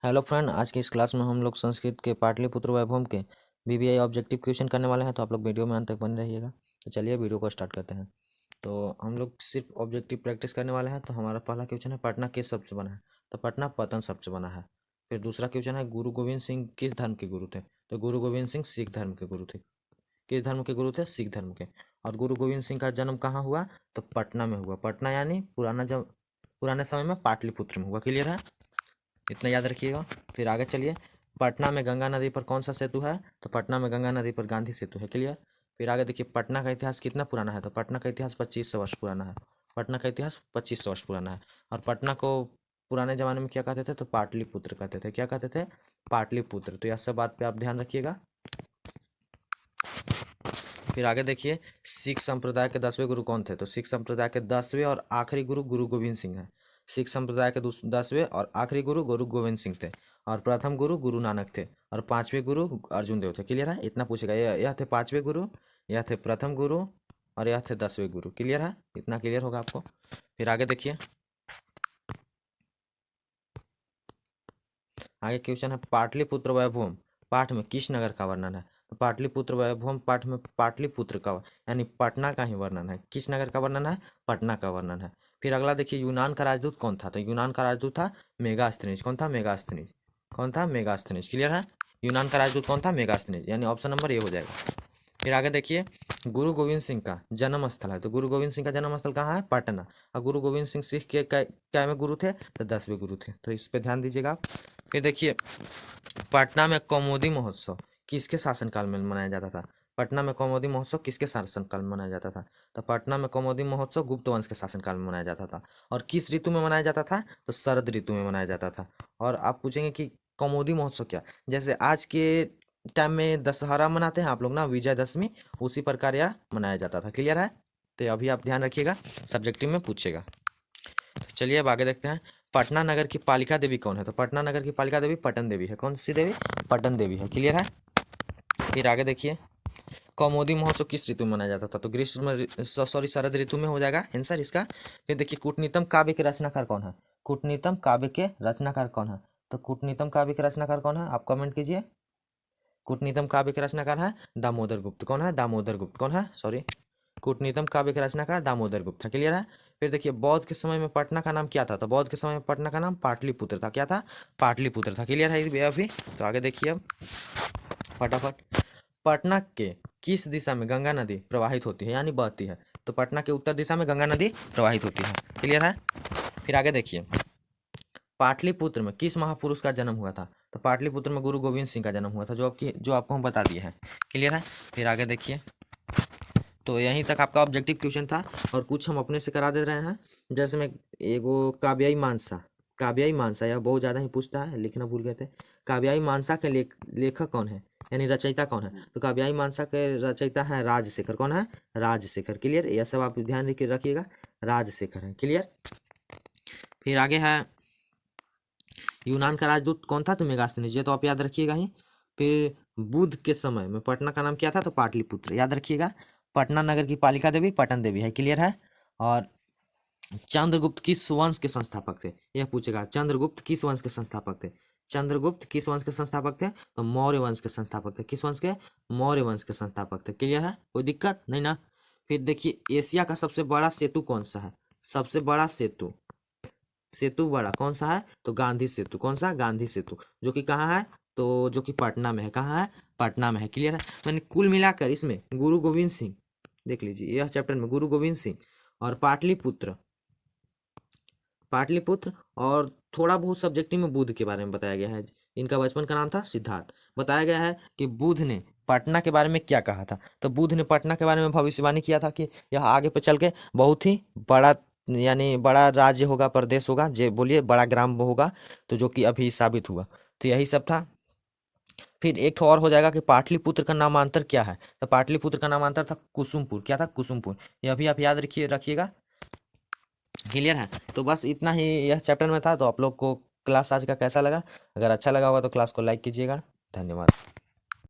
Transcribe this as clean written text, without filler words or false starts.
Hello friend, आज की इस क्लास में हम लोग संस्कृत के पाटलिपुत्र वैभव के बीबीआई ऑब्जेक्टिव क्वेश्चन करने वाले हैं। तो आप लोग वीडियो में अंत तक बने रहिएगा। तो चलिए वीडियो को स्टार्ट करते हैं। तो हम लोग सिर्फ ऑब्जेक्टिव प्रैक्टिस करने वाले हैं। तो हमारा पहला क्वेश्चन है, पटना किस शब्द से बना है? तो पटना पतन शब्द से बना है। फिर दूसरा क्वेश्चन है, गुरु गोविंद सिंह किस धर्म के गुरु थे? तो गुरु गोविंद सिंह सिख धर्म के गुरु थे। किस धर्म के गुरु थे? सिख धर्म के। और गुरु गोविंद सिंह का जन्म कहाँ हुआ? तो पटना में हुआ। पटना यानी पुराने समय में पाटलिपुत्र में हुआ। क्लियर है? इतना याद रखिएगा। फिर आगे चलिए, पटना में गंगा नदी पर कौन सा सेतु है? तो पटना में गंगा नदी पर गांधी सेतु है। क्लियर। फिर आगे देखिए, पटना का इतिहास कितना पुराना है? तो पटना का इतिहास 2500 वर्ष पुराना है। पटना का इतिहास 2500 वर्ष पुराना है। और पटना को पुराने जमाने में क्या कहते थे? तो पाटलिपुत्र कहते थे। क्या कहते थे? पाटलिपुत्र। तो यह सब बात पे आप ध्यान रखिएगा। फिर आगे देखिए, सिख संप्रदाय के 10वें गुरु कौन थे? तो सिख संप्रदाय के 10वें और आखिरी गुरु गुरु गोविंद सिंह है। सिख संप्रदाय के 10वें और आखिरी गुरु गुरु गोविंद सिंह थे। और प्रथम गुरु गुरु नानक थे। और पांचवें गुरु अर्जुन देव थे। क्लियर है? इतना पूछेगा। यह थे पांचवें गुरु, यह थे प्रथम गुरु, और यह थे 10वें गुरु। क्लियर है? इतना क्लियर होगा आपको। फिर आगे देखिए, आगे क्वेश्चन है, पाटलिपुत्र वैभव पाठ में किस नगर का वर्णन है? तो पाटलिपुत्र वैभव पाठ में पाटलिपुत्र का यानी पटना का ही वर्णन है। किस नगर का वर्णन है? पटना का वर्णन है। फिर अगला देखिए, यूनान का राजदूत कौन था? तो यूनान का राजदूत था मेगास्थनीज। कौन था? मेगास्थनीज। कौन था? मेगास्थनीज। क्लियर है? यूनान का राजदूत कौन था? मेगास्थनीज। यानी ऑप्शन नंबर ए हो जाएगा। फिर आगे देखिए, गुरु गोविंद सिंह का जन्म स्थल है। तो गुरु गोविंद सिंह का जन्म स्थल कहाँ है? पटना। और गुरु गोविंद सिंह सिख के क्या में गुरु थे? तो 10वें गुरु थे। तो इस पे ध्यान दीजिएगा आप। फिर देखिए, पटना में कौमुदी महोत्सव किसके शासनकाल में मनाया जाता था? पटना में कौमुदी महोत्सव किसके शासनकाल में मनाया जाता था? तो पटना में कौमुदी महोत्सव गुप्त वंश के शासनकाल में मनाया जाता था। और किस ऋतु में मनाया जाता था? तो शरद ऋतु में मनाया जाता था। और आप पूछेंगे कि कौमुदी महोत्सव क्या? जैसे आज के टाइम में दशहरा मनाते हैं आप लोग ना, विजयदशमी, उसी प्रकार यह मनाया जाता था। क्लियर है? तो अभी आप ध्यान रखिएगा, सब्जेक्टिव में पूछेगा। तो चलिए अब आगे देखते हैं, पटना नगर की पालिका देवी कौन है? तो पटना नगर की पालिका देवी पटन देवी है। कौन सी देवी? पटन देवी है। क्लियर है? फिर आगे देखिए, कौमुदी महोत्सव किस ऋतु में मनाया जाता था? तो ग्रीष्म सॉरी शरद ऋतु में हो जाएगा आंसर इसका। फिर देखिए, कूटनीतम काव्य के रचनाकार कौन है? कूटनीतम काव्य के रचनाकार कौन है? तो कूटनीतम काव्य के रचनाकार कौन है? आप कमेंट कीजिए। कूटनीतम काव्य के रचनाकार है दामोदर गुप्त। कौन है? दामोदर गुप्त। कौन है? सॉरी, कूटनीतम काव्य के रचनाकार दामोदर गुप्त था। क्लियर है? फिर देखिए, बौद्ध के समय में पटना का नाम क्या था? तो बौद्ध के समय में पटना का नाम पाटलिपुत्र था। क्या था? पाटलिपुत्र था। क्लियर है ये अभी? तो आगे देखिए अब फटाफट, पटना के किस दिशा में गंगा नदी प्रवाहित होती है यानी बहती है? तो पटना के उत्तर दिशा में गंगा नदी प्रवाहित होती है। क्लियर है? फिर आगे देखिए, पाटलिपुत्र में किस महापुरुष का जन्म हुआ था? तो पाटलिपुत्र में गुरु गोविंद सिंह का जन्म हुआ था, जो आपको हम बता दिए हैं। क्लियर है? फिर आगे देखिए, तो यहीं तक आपका ऑब्जेक्टिव क्वेश्चन था। और कुछ हम अपने से करा दे रहे हैं। जैसे मैं एगो काव्याई मानसा यह बहुत ज़्यादा ही पूछता है, लिखना भूल गए थे। काव्याई मानसा के लेखक कौन है यानी रचयिता कौन है? तो काव्याई मानसा के रचयिता है राजशेखर। कौन है? राजशेखर। क्लियर? यह सब आप ध्यान रखिएगा, राजशेखर है। क्लियर? फिर आगे है, यूनान का राजदूत कौन था? तो मेगास्थनीज। ये तो आप याद रखिएगा ही। फिर बुद्ध के समय में पटना का नाम क्या था? तो पाटलिपुत्र। याद रखिएगा। पटना नगर की पालिका देवी पटन देवी है। क्लियर है? और चंद्रगुप्त किस वंश के संस्थापक थे? यह पूछेगा, चंद्रगुप्त किस वंश के संस्थापक थे? चंद्रगुप्त किस वंश के संस्थापक थे? तो मौर्य वंश के संस्थापक थे। किस वंश के? मौर्य वंश के संस्थापक थे। क्लियर है? कोई दिक्कत नहीं ना? फिर देखिए, एशिया का सबसे बड़ा सेतु कौन सा है? सबसे बड़ा सेतु सेतु बड़ा कौन सा है? तो गांधी सेतु। कौन सा? गांधी सेतु। जो कि कहाँ है? तो जो कि पटना में है। कहाँ है? पटना में है। क्लियर है? मैंने कुल मिलाकर इसमें गुरु गोविंद सिंह, देख लीजिए यह चैप्टर में गुरु गोविंद सिंह और पाटलिपुत्र पाटलिपुत्र और थोड़ा बहुत सब्जेक्टिव में बुद्ध के बारे में बताया गया है। इनका बचपन का नाम था सिद्धार्थ। बताया गया है कि बुद्ध ने पटना के बारे में क्या कहा था? तो बुद्ध ने पटना के बारे में भविष्यवाणी किया था कि यह आगे पे चल के बहुत ही बड़ा यानी बड़ा राज्य होगा, प्रदेश होगा, जे बोलिए बड़ा ग्राम होगा। तो जो कि अभी साबित हुआ। तो यही सब था। फिर एक ठो और हो जाएगा कि पाटलिपुत्र का नामांतर क्या है? तो पाटलिपुत्र का नामांतर था कुसुमपुर। क्या था? कुसुमपुर। यह भी आप याद रखिएगा। क्लियर है? तो बस इतना ही यह चैप्टर में था। तो आप लोग को क्लास आज का कैसा लगा? अगर अच्छा लगा होगा तो क्लास को लाइक कीजिएगा। धन्यवाद।